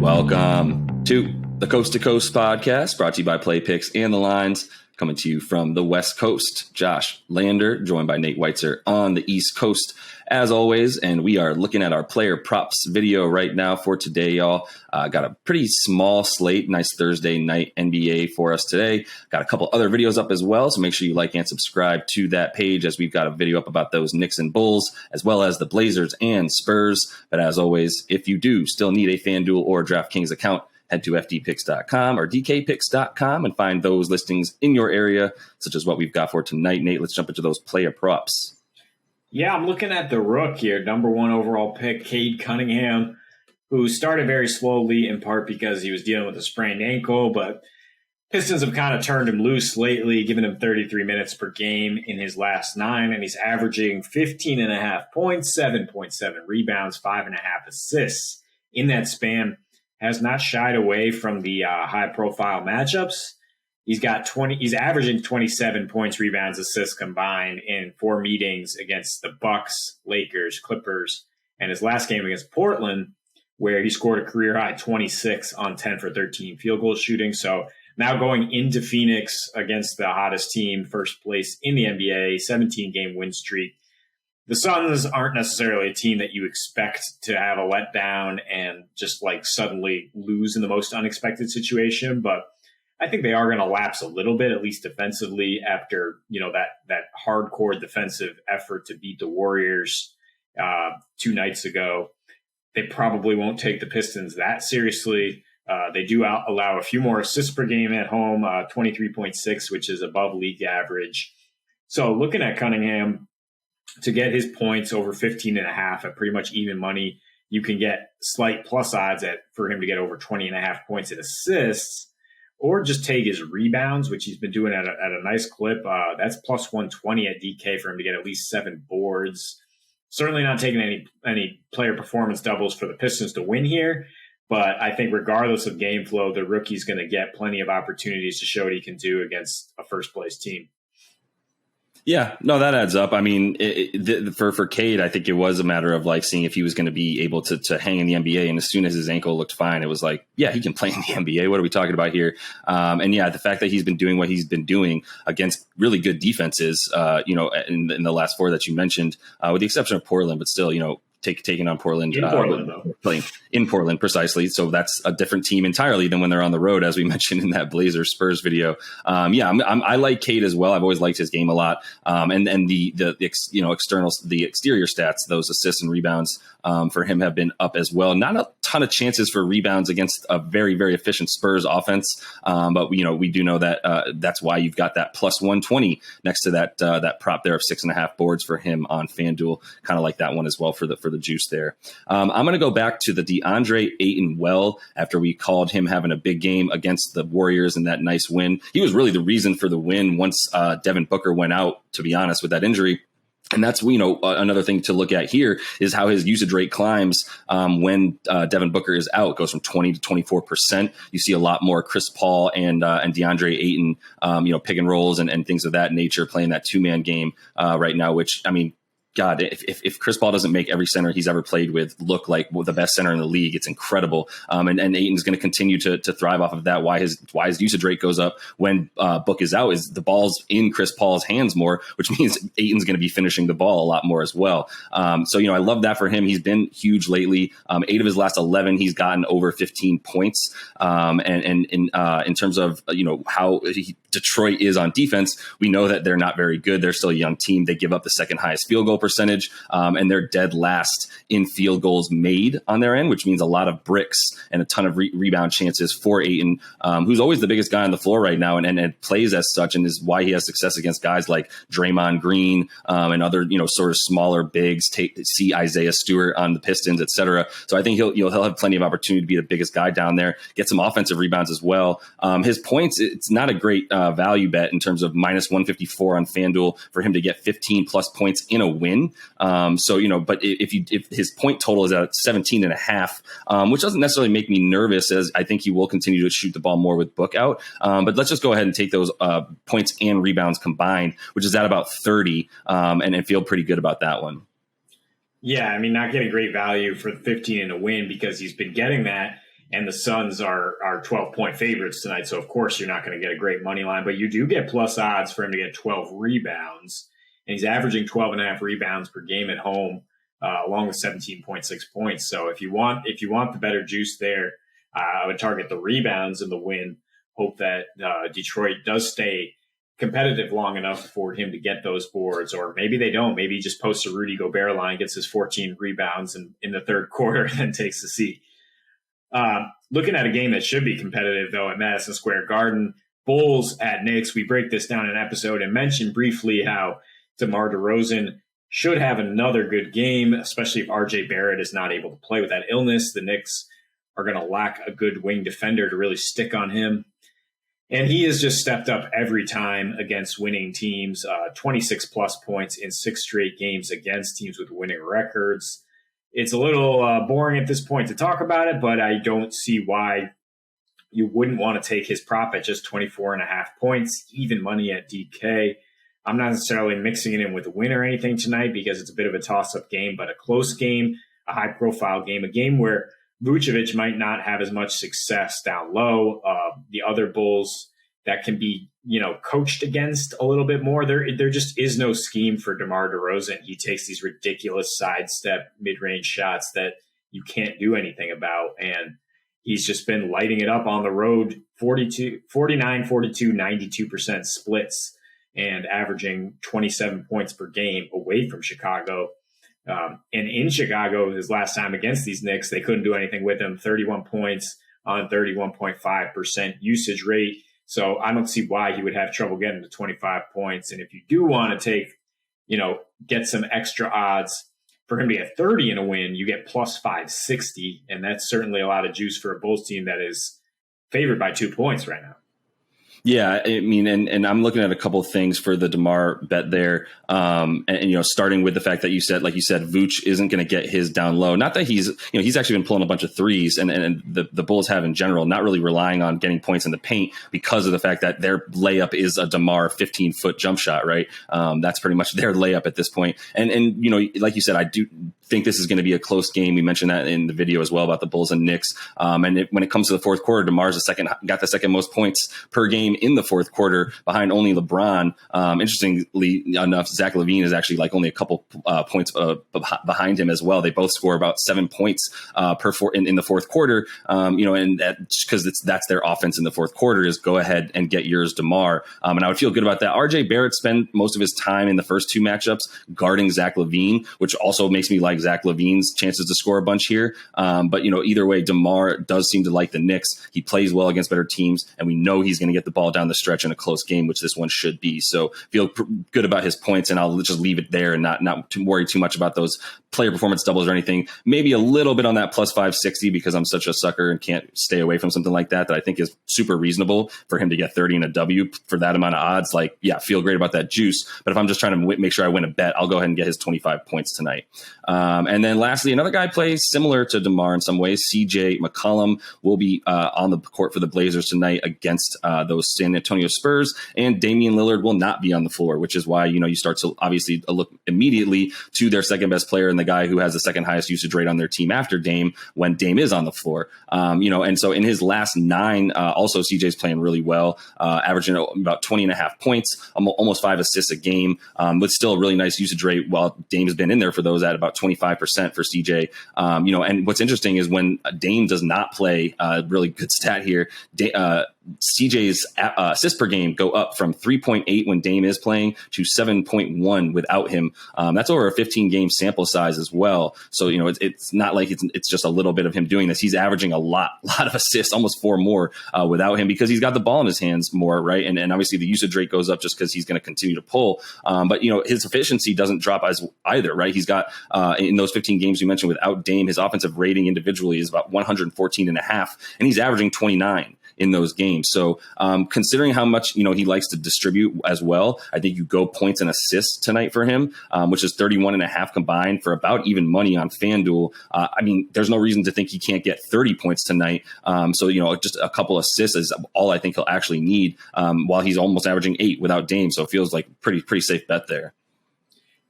Welcome to the Coast to Coast podcast, brought to you by Play Picks and the Lines, coming to you from the West Coast. Josh Lander, joined by Nate Weitzer on the East Coast, as always. And we are looking at our player props video right now for today, y'all. Got a pretty small slate, nice Thursday night NBA for us today. Got a couple other videos up as well, so make sure you like and subscribe to that page, as we've got a video up about those Knicks and Bulls, as well as the Blazers and Spurs. But as always, if you do still need a FanDuel or DraftKings account, head to fdpicks.com or dkpicks.com and find those listings in your area, such as what we've got for tonight. Nate, let's jump into those player props. Yeah, I'm looking at the rook here, number one overall pick, Cade Cunningham, who started very slowly, in part because he was dealing with a sprained ankle, but Pistons have kind of turned him loose lately, giving him 33 minutes per game in his last 9, and he's averaging 15.5 points, 7.7 rebounds, 5.5 assists in that span. Has not shied away from the high-profile matchups. He's averaging 27 points, rebounds, assists combined in 4 meetings against the Bucks, Lakers, Clippers, and his last game against Portland, where he scored a career-high 26 on 10 for 13 field goal shooting. So now going into Phoenix against the hottest team, first place in the NBA, 17-game win streak. The Suns aren't necessarily a team that you expect to have a letdown and just like suddenly lose in the most unexpected situation, but I think they are going to lapse a little bit, at least defensively, after that hardcore defensive effort to beat the Warriors 2 nights ago. They probably won't take the Pistons that seriously. They do allow a few more assists per game at home, 23.6, which is above league average. So looking at Cunningham, to get his points over 15.5 at pretty much even money, you can get slight plus odds for him to get over 20.5 points in assists, or just take his rebounds, which he's been doing at a nice clip. That's plus 120 at DK for him to get at least 7 boards. Certainly not taking any player performance doubles for the Pistons to win here, but I think regardless of game flow, the rookie's going to get plenty of opportunities to show what he can do against a first-place team. Yeah, no, that adds up. I mean, for Cade, I think it was a matter of like seeing if he was going to be able to hang in the NBA. And as soon as his ankle looked fine, it was like, yeah, he can play in the NBA. What are we talking about here? And yeah, the fact that he's been doing what he's been doing against really good defenses, in the last 4 that you mentioned, with the exception of Portland, but still, taking on Portland. Playing in Portland, precisely. So that's a different team entirely than when they're on the road, as we mentioned in that Blazers Spurs video. I like Cade as well. I've always liked his game a lot. And the exterior stats, those assists and rebounds for him have been up as well. Not a ton of chances for rebounds against a very, very efficient Spurs offense. But we do know that that's why you've got that plus 120 next to that prop there of 6.5 boards for him on FanDuel. Kind of like that one as well for the juice there. I'm going to go back to the DeAndre Ayton after we called him having a big game against the Warriors and that nice win. He was really the reason for the win once Devin Booker went out, to be honest, with that injury. And that's, another thing to look at here is how his usage rate climbs when Devin Booker is out. It goes from 20 to 24%. You see a lot more Chris Paul and DeAndre Ayton, pick and rolls and things of that nature, playing that 2-man game right now, which, I mean, God, if Chris Paul doesn't make every center he's ever played with look like the best center in the league, it's incredible. And Ayton's going to continue to thrive off of that. Why his usage rate goes up when Book is out is the ball's in Chris Paul's hands more, which means Ayton's going to be finishing the ball a lot more as well. I love that for him. He's been huge lately. 8 of his last 11, he's gotten over 15 points. In terms of how Detroit is on defense, we know that they're not very good. They're still a young team. They give up the second highest field goal percentage, and they're dead last in field goals made on their end, which means a lot of bricks and a ton of rebound chances for Ayton, who's always the biggest guy on the floor right now and plays as such, and is why he has success against guys like Draymond Green and other sort of smaller bigs. See Isaiah Stewart on the Pistons, etc. So I think he'll have plenty of opportunity to be the biggest guy down there, get some offensive rebounds as well. His points, it's not a great value bet in terms of minus 154 on FanDuel for him to get 15 plus points in a win. But if his point total is at 17.5, which doesn't necessarily make me nervous, as I think he will continue to shoot the ball more with Book out. But let's just go ahead and take those points and rebounds combined, which is at about 30, and feel pretty good about that one. Yeah, I mean, not getting great value for 15 in a win because he's been getting that And the Suns are 12-point favorites tonight. So, of course, you're not going to get a great money line, but you do get plus odds for him to get 12 rebounds. And he's averaging 12.5 rebounds per game at home, along with 17.6 points. So if you want the better juice there, I would target the rebounds in the win. Hope that Detroit does stay competitive long enough for him to get those boards, or maybe they don't. Maybe he just posts a Rudy Gobert line, gets his 14 rebounds in the third quarter, and takes the seat. Looking at a game that should be competitive, though, at Madison Square Garden, Bulls at Knicks. We break this down in an episode and mention briefly how DeMar DeRozan should have another good game, especially if RJ Barrett is not able to play with that illness. The Knicks are going to lack a good wing defender to really stick on him. And he has just stepped up every time against winning teams, 26-plus points in 6 straight games against teams with winning records. It's a little boring at this point to talk about it, but I don't see why you wouldn't want to take his prop at just 24.5 points, even money at DK. I'm not necessarily mixing it in with a win or anything tonight because it's a bit of a toss-up game, but a close game, a high-profile game, a game where Vucevic might not have as much success down low. The other Bulls that can be, coached against a little bit more. There just is no scheme for DeMar DeRozan. He takes these ridiculous sidestep mid-range shots that you can't do anything about. And he's just been lighting it up on the road, 49, 42, 92% splits and averaging 27 points per game away from Chicago. And in Chicago, his last time against these Knicks, they couldn't do anything with him. 31 points on 31.5% usage rate. So I don't see why he would have trouble getting to 25 points. And if you do want to take, get some extra odds for him to get 30 in a win, you get plus 560. And that's certainly a lot of juice for a Bulls team that is favored by 2 points right now. Yeah, I mean, and I'm looking at a couple of things for the DeMar bet there. And starting with the fact that you said, Vooch isn't going to get his down low. Not that he's actually been pulling a bunch of threes, and the Bulls have in general, not really relying on getting points in the paint because of the fact that their layup is a DeMar 15-foot jump shot, right? That's pretty much their layup at this point. And like you said, I do think this is going to be a close game. We mentioned that in the video as well about the Bulls and Knicks. When it comes to the fourth quarter, DeMar's got the second most points per game in the fourth quarter behind only LeBron. Interestingly enough, Zach LaVine is actually only a couple points behind him as well. They both score about 7 points in the fourth quarter. And because that's their offense in the fourth quarter is go ahead and get yours, DeMar. And I would feel good about that. RJ Barrett spent most of his time in the first 2 matchups guarding Zach LaVine, which also makes me like Zach LaVine's chances to score a bunch here. But either way, DeMar does seem to like the Knicks. He plays well against better teams, and we know he's going to get the ball down the stretch in a close game, which this one should be. So feel good about his points, and I'll just leave it there and not to worry too much about those player performance doubles or anything. Maybe a little bit on that plus 560 because I'm such a sucker and can't stay away from something like that I think is super reasonable for him to get 30 in a W for that amount of odds. Feel great about that juice. But if I'm just trying to make sure I win a bet, I'll go ahead and get his 25 points tonight. And then lastly, another guy plays similar to DeMar in some ways. CJ McCollum will be on the court for the Blazers tonight against those San Antonio Spurs, and Damian Lillard will not be on the floor, which is why, you start to obviously look immediately to their second best player and the guy who has the second highest usage rate on their team after Dame when Dame is on the floor. And so in his last 9, also CJ's playing really well, averaging about 20.5 points, almost 5 assists a game, with still a really nice usage rate while Dame's been in there for those at about 25% for CJ. And what's interesting is when Dame does not play, really good stat here, CJ's assists per game go up from 3.8 when Dame is playing to 7.1 without him. That's over a 15-game sample size as well. So, it's not like it's just a little bit of him doing this. He's averaging a lot of assists, almost 4 more without him because he's got the ball in his hands more, right? And obviously the usage rate goes up just because he's going to continue to pull. But, his efficiency doesn't drop as either, right? He's got, in those 15 games you mentioned without Dame, his offensive rating individually is about 114.5, and he's averaging 29 in those games. So considering how much, he likes to distribute as well, I think you go points and assists tonight for him, which is 31.5 combined for about even money on FanDuel. There's no reason to think he can't get 30 points tonight. So, just a couple assists is all I think he'll actually need, while he's almost averaging 8 without Dame. So it feels like pretty safe bet there.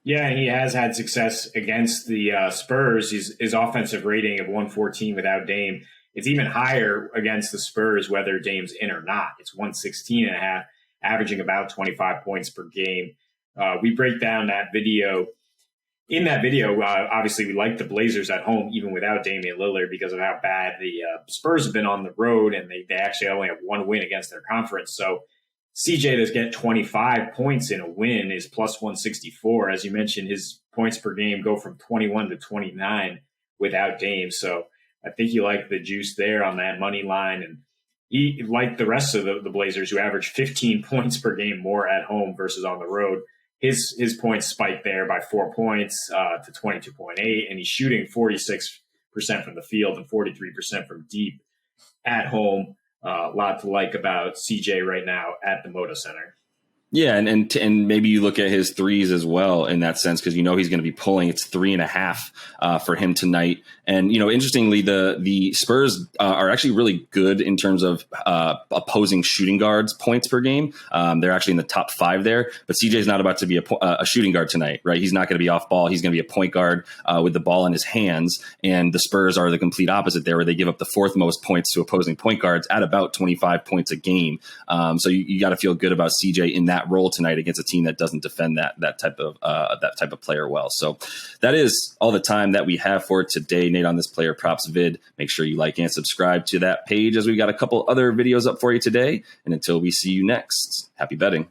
Yeah, he has had success against the Spurs. His offensive rating of 114 without Dame It's even higher against the Spurs, whether Dame's in or not. It's 116.5, averaging about 25 points per game. We break down that video. In that video, obviously, we like the Blazers at home, even without Damian Lillard, because of how bad the Spurs have been on the road, and they actually only have one win against their conference. So CJ to get 25 points in a win is plus 164. As you mentioned, his points per game go from 21 to 29 without Dame. So I think you like the juice there on that money line. And he, like the rest of the Blazers, who average 15 points per game more at home versus on the road, his points spiked there by 4 points to 22.8, and he's shooting 46% from the field and 43% from deep at home. A lot to like about CJ right now at the Moda Center. Yeah, and maybe you look at his threes as well in that sense, because he's going to be pulling. It's 3.5 for him tonight. And interestingly, the Spurs are actually really good in terms of opposing shooting guards points per game. They're actually in the top 5 there. But CJ's not about to be a shooting guard tonight, right? He's not going to be off ball. He's going to be a point guard with the ball in his hands. And the Spurs are the complete opposite there, where they give up the 4th most points to opposing point guards at about 25 points a game. So you got to feel good about CJ in that role tonight against a team that doesn't defend that type of player well. So that is all the time that we have for today, Nate, on this player props vid. Make sure you like and subscribe to that page, as we got a couple other videos up for you today. And until we see you next, happy betting.